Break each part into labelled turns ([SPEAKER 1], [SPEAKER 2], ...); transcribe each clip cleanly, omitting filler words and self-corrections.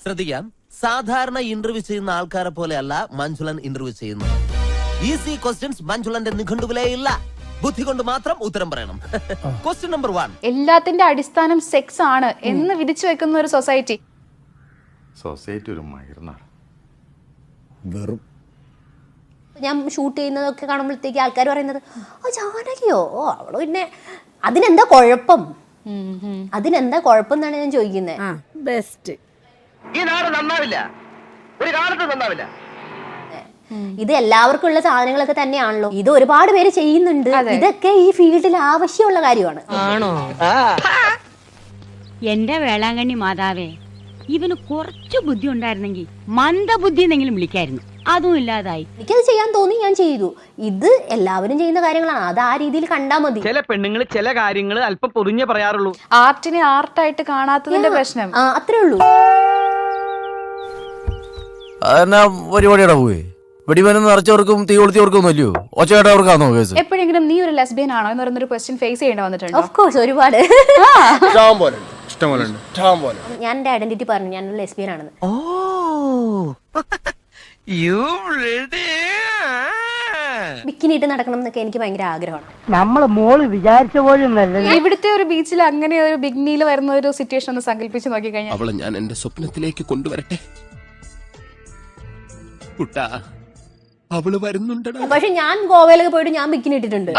[SPEAKER 1] ശ്രദ്ധിക്കാം, സാധാരണ ഇന്റർവ്യൂ ചെയ്യുന്ന ആൾക്കാരെ പോലെയല്ല മഞ്ജുളൻ ഇന്റർവ്യൂ ചെയ്യുന്നത്. ഈസി ക്വസ്റ്റ്യൻസ് മഞ്ജുളന്റെ നിഘണ്ടുവിലേ ഇല്ല. ബുദ്ധി കൊണ്ട് മാത്രം ഉത്തരം പറയണം. Question number 1.
[SPEAKER 2] എല്ലാത്തിന്റെ അടിസ്ഥാനം സെക്സ് ആണ് എന്ന് വിധിച്ചു വെക്കുന്ന ഒരു സൊസൈറ്റി.
[SPEAKER 3] ഒരു മയർന്നാണ്.
[SPEAKER 4] വെറും
[SPEAKER 5] ഞാൻ ഷൂട്ട് ചെയ്യുന്നതൊക്കെ കാണുമ്പോഴത്തേക്ക് ആൾക്കാർ പറയുന്നത് ഓ ജാനകിയോ, ഓ അവള് പിന്നെ അതിനെന്താ കുഴപ്പം, അതിനെന്താ കുഴപ്പം എന്നാണ് ഞാൻ ചോദിക്കുന്നത്.
[SPEAKER 6] ബെസ്റ്റ്.
[SPEAKER 1] ഈ നാട് നന്നാവില്ല, ഒരു കാലത്ത് നന്നാവില്ല.
[SPEAKER 5] ഇത് എല്ലാവർക്കും ഉള്ള സാധനങ്ങളൊക്കെ തന്നെയാണല്ലോ. ഇത് ഒരുപാട് പേര് ചെയ്യുന്നുണ്ട്. ഇതൊക്കെ ഈ ഫീൽഡിൽ ആവശ്യമുള്ള കാര്യമാണ്.
[SPEAKER 6] ആണോ?
[SPEAKER 7] എന്റെ വേളാങ്കണ്ണി മാതാവേ, ഇവന് കുറച്ചു ബുദ്ധി ഉണ്ടായിരുന്നെങ്കിൽ മന്ദബുദ്ധി എന്നെങ്കിലും വിളിക്കായിരുന്നു. അതും ഇല്ലാതായി.
[SPEAKER 5] എനിക്കത് ചെയ്യാൻ തോന്നി, ഞാൻ ചെയ്തു. ഇത് എല്ലാവരും ചെയ്യുന്ന കാര്യങ്ങളാണ്, അത് ആ രീതിയിൽ കണ്ടാ മതി.
[SPEAKER 8] ചില പെണ്ണുങ്ങൾ ചില കാര്യങ്ങൾ അല്പം പൊതിഞ്ഞേ പറയാറുള്ളൂ.
[SPEAKER 2] ആർട്ടിനെ ആർട്ടായിട്ട് കാണാത്തതിന്റെ പ്രശ്നം
[SPEAKER 5] അത്രേ ഉള്ളൂ.
[SPEAKER 4] അതെന്നാ പരിപാടിയുടെ പോയി വെടിമരുന്ന് നിറച്ചവർക്കും തീ കൊളുത്തിയവർക്കും ഒന്നുമല്ലയോ? ഒച്ചയായിട്ടവർക്കാണോ കേസ്?
[SPEAKER 2] എപ്പോഴെങ്കിലും നീ ഒരു ലെസ്ബിയൻ ആണോ എന്ന് പറയുന്നൊരു ക്വസ്റ്റ്യൻ ഫേസ് ചെയ്യേണ്ടി വന്നിട്ടുണ്ട്?
[SPEAKER 5] ഓഫ് കോഴ്സ്, ഒരുപാട്. ഞാൻ എന്റെ ഐഡന്റിറ്റി പറഞ്ഞു, ഞാൻ ലെസ്ബിയൻ ആണെന്ന്. ബിക്കിനിട്ട് നടക്കണം എന്നൊക്കെ എനിക്ക് ഭയങ്കര ആഗ്രഹമാണ്.
[SPEAKER 6] നമ്മള് മോള് വിചാരിച്ച പോലും
[SPEAKER 2] ഇവിടുത്തെ ഒരു ബീച്ചിൽ അങ്ങനെ ഒരു ബിഗ്നിയിൽ വരുന്ന ഒരു സിറ്റുവേഷൻ ഒന്ന് സങ്കല്പിച്ച് നോക്കി കഴിഞ്ഞാൽ
[SPEAKER 1] അവളെ ഞാൻ എന്റെ സ്വപ്നത്തിലേക്ക് കൊണ്ടുവരട്ടെ. കുട്ടാ, അവള് വരുന്നുണ്ടടാ.
[SPEAKER 5] പക്ഷെ ഞാൻ ഗോവയിലൊക്കെ പോയിട്ട് ഞാൻ ബിക്കിനി ഇട്ടിട്ടുണ്ട്.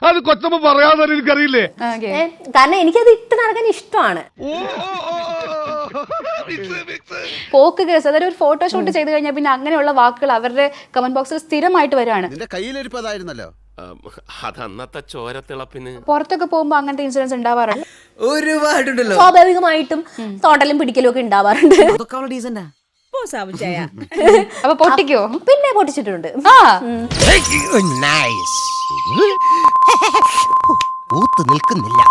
[SPEAKER 3] അത് കൊച്ചമ്മ പറയാതെ എനിക്കറിയില്ലേ.
[SPEAKER 5] കാരണം എനിക്കത് ഇട്ട് നടക്കാൻ ഇഷ്ടമാണ്.
[SPEAKER 2] പോക്ക് കേസ്, അതൊരു ഒരു ഫോട്ടോഷൂട്ട് ചെയ്ത് കഴിഞ്ഞാൽ പിന്നെ അങ്ങനെയുള്ള വാക്കുകൾ അവരുടെ കമന്റ് ബോക്സിൽ സ്ഥിരമായിട്ട് വരാണ്.
[SPEAKER 3] കയ്യിലിരിപ്പതായിരുന്നല്ലോ.
[SPEAKER 1] അതന്നത്തെ ചോരത്തിളപ്പിന്.
[SPEAKER 2] പുറത്തൊക്കെ പോകുമ്പോ അങ്ങനത്തെ ഇൻസിഡൻസ് ഉണ്ടാവാറുണ്ട്.
[SPEAKER 4] ഒരുപാടുണ്ടല്ലോ.
[SPEAKER 5] സ്വാഭാവികമായിട്ടും തോണ്ടലും പിടിക്കലും ഒക്കെ ഉണ്ടാവാറുണ്ട്.
[SPEAKER 2] അപ്പൊ പൊട്ടിക്കോ?
[SPEAKER 5] പിന്നെ പൊട്ടിച്ചിട്ടുണ്ട്.
[SPEAKER 1] നിൽക്കുന്നില്ല.